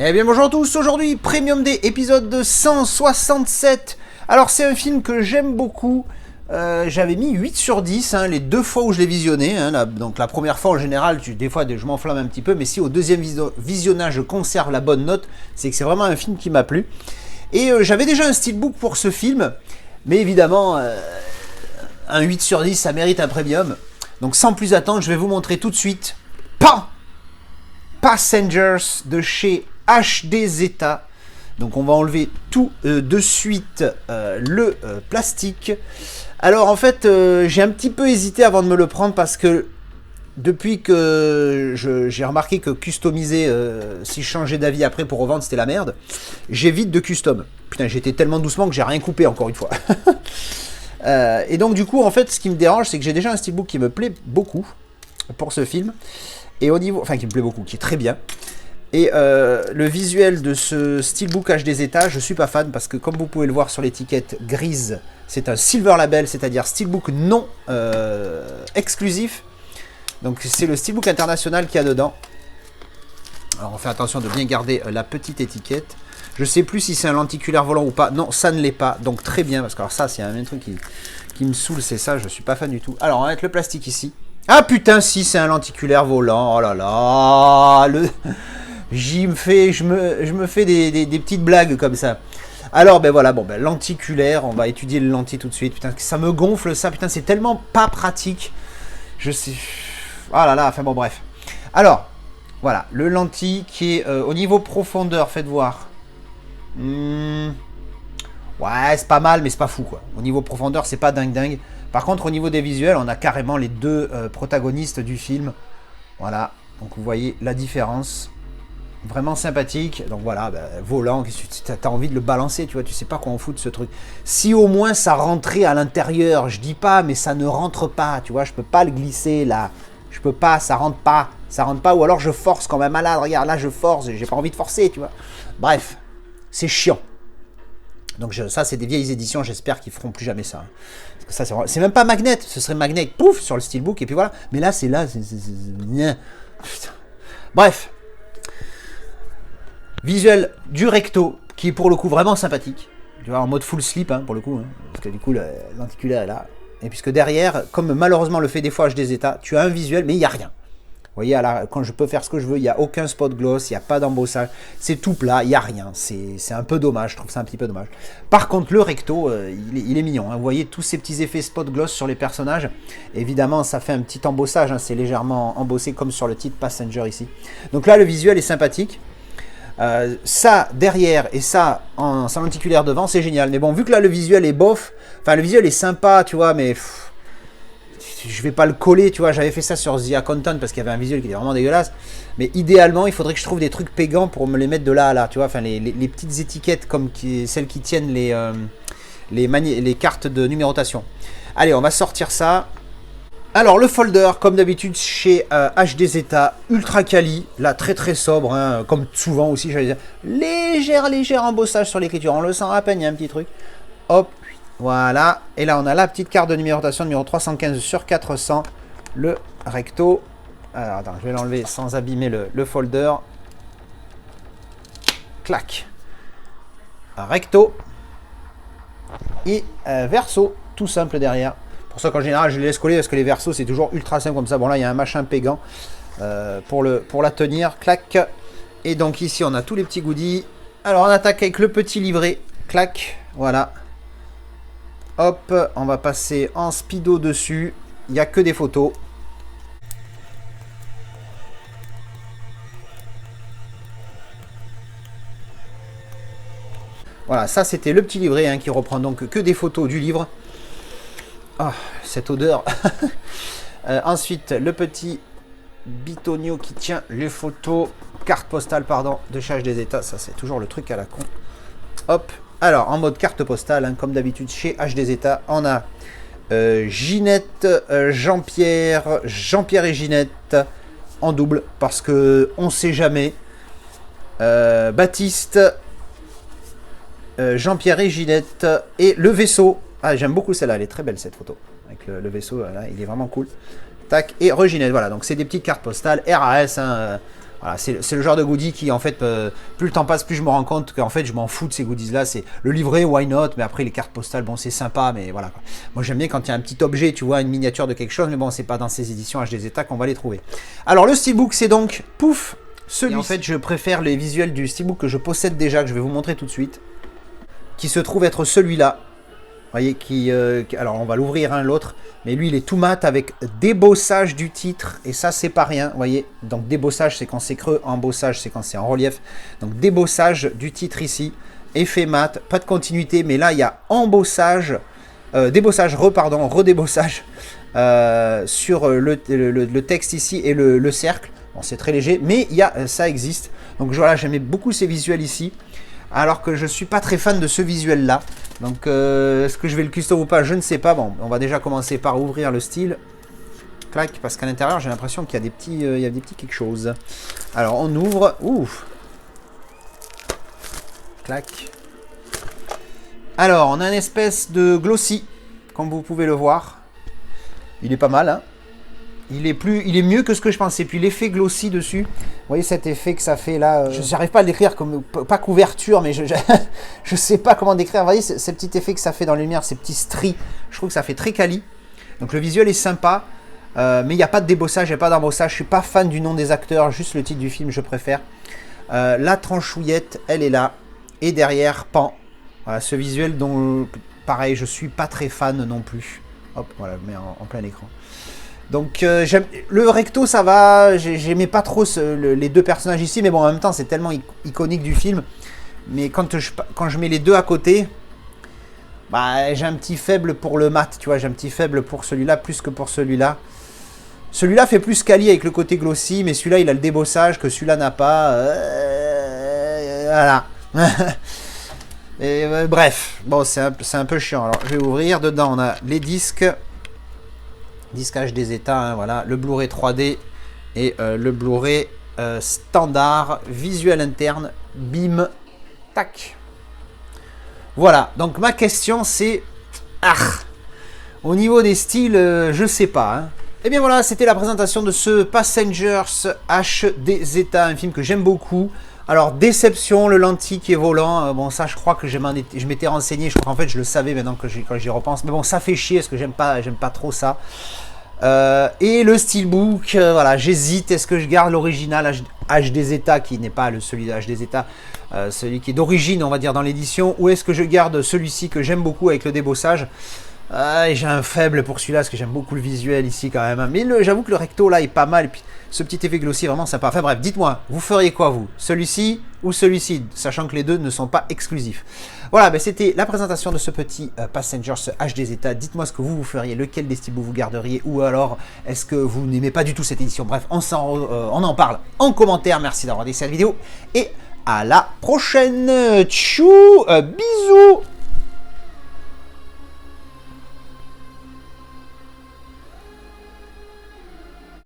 Eh bien bonjour à tous, aujourd'hui Premium Day, épisode 167. Alors c'est un film que j'aime beaucoup, j'avais mis 8 sur 10 les deux fois où je l'ai visionné. Donc la première fois en général, des fois je m'enflamme un petit peu, mais si au deuxième visionnage je conserve la bonne note, c'est que c'est vraiment un film qui m'a plu. Et j'avais déjà un steelbook pour ce film, mais évidemment un 8 sur 10 ça mérite un premium. Donc sans plus attendre, je vais vous montrer tout de suite Passengers de chez HD Zeta. Donc on va enlever tout de suite le plastique. Alors en fait j'ai un petit peu hésité avant de me le prendre parce que depuis que j'ai remarqué que customiser, si je changeais d'avis après pour revendre c'était la merde, j'évite de custom. Putain, j'étais tellement doucement que j'ai rien coupé encore une fois. Et donc du coup en fait ce qui me dérange c'est que j'ai déjà un steelbook qui me plaît beaucoup pour ce film. Et au niveau, enfin qui me plaît beaucoup, qui est très bien. Et le visuel de ce steelbook HD Zeta, je suis pas fan parce que comme vous pouvez le voir sur l'étiquette grise, c'est un silver label, c'est-à-dire steelbook non exclusif. Donc c'est le steelbook international qu'il y a dedans. Alors on fait attention de bien garder la petite étiquette. Je sais plus si c'est un lenticulaire volant ou pas. Non, ça ne l'est pas. Donc très bien, parce que alors ça c'est un truc qui me saoule, c'est ça, je suis pas fan du tout. Alors on va mettre le plastique ici. Ah putain, si c'est un lenticulaire volant. Oh là là, je me fais des petites blagues comme ça. Alors ben voilà, bon ben lenticulaire, on va étudier le lentille tout de suite. Putain, ça me gonfle ça, putain, c'est tellement pas pratique. Je sais. Ah là là, enfin bon bref. Alors, voilà, le lentille qui est au niveau profondeur, faites voir. Ouais, c'est pas mal, mais c'est pas fou quoi. Au niveau profondeur, c'est pas dingue. Par contre, au niveau des visuels, on a carrément les deux protagonistes du film. Voilà, donc vous voyez la différence. Vraiment sympathique. Donc voilà, volant, t'as envie de le balancer, tu vois, tu sais pas quoi en foutre ce truc. Si au moins ça rentrait à l'intérieur, je dis pas, mais ça ne rentre pas, tu vois, je peux pas le glisser là. Je peux pas, ça rentre pas, ou alors je force quand même malade. Regarde, là je force, j'ai pas envie de forcer, tu vois. Bref, c'est chiant. Donc ça c'est des vieilles éditions, j'espère qu'ils feront plus jamais ça. Parce que ça c'est même pas magnet, ce serait magnet, pouf, sur le steelbook et puis voilà. Mais là c'est là, putain. Bref. Visuel du recto qui est pour le coup vraiment sympathique. Tu vois, en mode full slip pour le coup, parce que du coup lenticulaire est là. Et puisque derrière, comme malheureusement le fait des fois HD Zeta, tu as un visuel mais il n'y a rien. Vous voyez, quand je peux faire ce que je veux, il n'y a aucun spot gloss, il n'y a pas d'embossage, c'est tout plat, il n'y a rien. C'est un peu dommage, je trouve ça un petit peu dommage. Par contre, le recto, il est mignon. Vous voyez tous ces petits effets spot gloss sur les personnages. Évidemment, ça fait un petit embossage, c'est légèrement embossé comme sur le titre Passenger ici. Donc là, le visuel est sympathique. Ça derrière et ça en lenticulaire devant, c'est génial. Mais bon, vu que là, le visuel est bof, enfin, le visuel est sympa, tu vois, mais... je vais pas le coller, tu vois, j'avais fait ça sur The Accountant parce qu'il y avait un visuel qui était vraiment dégueulasse, mais idéalement il faudrait que je trouve des trucs pégants pour me les mettre de là à là, tu vois, enfin les petites étiquettes comme celles qui tiennent les cartes de numérotation. Allez, on va sortir ça. Alors le folder, comme d'habitude chez HD Zeta, ultra quali, là très très sobre, comme souvent aussi, j'allais dire, léger embossage sur l'écriture, on le sent à peine, il y a un petit truc, hop. Voilà, et là on a la petite carte de numérotation numéro 315 sur 400, le recto. Alors attends, je vais l'enlever sans abîmer le folder. Clac. Recto. Et verso, tout simple derrière. Pour ça qu'en général je les laisse coller parce que les versos c'est toujours ultra simple comme ça. Bon là il y a un machin pégant pour la tenir. Clac. Et donc ici on a tous les petits goodies. Alors on attaque avec le petit livret. Clac, voilà. Hop, on va passer en speedo dessus. Il n'y a que des photos. Voilà, ça c'était le petit livret qui reprend donc que des photos du livre. Ah, cette odeur. Ensuite, le petit bitonio qui tient les photos. Carte postale, pardon, de chez HD Zeta. Ça c'est toujours le truc à la con. Hop. Alors, en mode carte postale, comme d'habitude chez HD Zeta, on a Ginette, Jean-Pierre et Ginette en double, parce que on sait jamais. Baptiste, Jean-Pierre et Ginette, et le vaisseau. Ah, j'aime beaucoup celle-là, elle est très belle cette photo. Avec le vaisseau, là, il est vraiment cool. Tac, et Reginette, voilà, donc c'est des petites cartes postales, RAS, Voilà, c'est le genre de goodie qui, en fait, plus le temps passe, plus je me rends compte qu'en fait, je m'en fous de ces goodies-là. C'est le livret, why not? Mais après, les cartes postales, bon, c'est sympa, mais voilà. Quoi. Moi, j'aime bien quand il y a un petit objet, tu vois, une miniature de quelque chose, mais bon, c'est pas dans ces éditions HD Zeta qu'on va les trouver. Alors, le steelbook, c'est donc, pouf, celui. En fait, je préfère les visuels du steelbook que je possède déjà, que je vais vous montrer tout de suite, qui se trouve être celui-là. Vous voyez, alors on va l'ouvrir un l'autre, mais lui il est tout mat avec débossage du titre, et ça c'est pas rien, vous voyez, donc débossage c'est quand c'est creux, embossage c'est quand c'est en relief, donc débossage du titre ici, effet mat, pas de continuité, mais là il y a embossage, débossage, redébossage sur le texte ici et le cercle, bon c'est très léger, mais ça existe, donc voilà, j'aimais beaucoup ces visuels ici, alors que je suis pas très fan de ce visuel là. Donc est-ce que je vais le custom ou pas, je ne sais pas. Bon, on va déjà commencer par ouvrir le style. Clac, parce qu'à l'intérieur j'ai l'impression qu'il y a des petits quelque chose. Alors on ouvre. Ouf. Clac. Alors on a une espèce de glossy, comme vous pouvez le voir. Il est pas mal, hein. Il est mieux que ce que je pensais. Puis l'effet glossy dessus, vous voyez cet effet que ça fait là, je n'arrive pas à le décrire comme, pas couverture, mais je sais pas comment décrire. Vous voyez ce petit effet que ça fait dans la lumière, ces petits stries, je trouve que ça fait très quali. Donc le visuel est sympa, mais il n'y a pas de débossage, il n'y a pas d'embossage. Je suis pas fan du nom des acteurs, juste le titre du film, je préfère. La tranchouillette, elle est là, et derrière, pan. Voilà, ce visuel dont, pareil, je suis pas très fan non plus. Hop, voilà, je mets en plein écran. Donc le recto ça va, j'aimais pas trop les deux personnages ici, mais bon en même temps c'est tellement iconique du film. Mais quand je mets les deux à côté, bah j'ai un petit faible pour le mat, tu vois, j'ai un petit faible pour celui-là plus que pour celui-là. Celui-là fait plus quali avec le côté glossy, mais celui-là il a le débossage que celui-là n'a pas. Voilà. Et, bref, bon c'est un peu chiant. Alors je vais ouvrir, dedans on a les disques. Disque HD Zeta, hein, voilà, le Blu-ray 3D et le Blu-ray standard, visuel interne, bim, tac. Voilà, donc ma question c'est, au niveau des styles, je sais pas. Hein. Et bien voilà, c'était la présentation de ce Passengers HD Zeta, un film que j'aime beaucoup. Alors, déception, le lentille qui est volant, bon ça je crois que je m'étais renseigné, je crois qu'en fait je le savais maintenant quand j'y repense, mais bon ça fait chier parce que j'aime pas trop ça. Et le steelbook, voilà, j'hésite, est-ce que je garde l'original HD Zeta qui n'est pas celui de HD Zeta, celui qui est d'origine on va dire dans l'édition, ou est-ce que je garde celui-ci que j'aime beaucoup avec le débossage. J'ai un faible pour celui-là parce que j'aime beaucoup le visuel ici quand même. Mais j'avoue que le recto là est pas mal. Et puis ce petit effet glossy est vraiment sympa. Enfin bref, dites-moi, vous feriez quoi vous? Celui-ci ou celui-ci? Sachant que les deux ne sont pas exclusifs. Voilà, ben, c'était la présentation de ce petit Passengers HD Zeta. Dites-moi ce que vous feriez, lequel des steelbooks vous garderiez, ou alors est-ce que vous n'aimez pas du tout cette édition? Bref, on en parle en commentaire. Merci d'avoir regardé cette vidéo et à la prochaine. Tchou, bisous.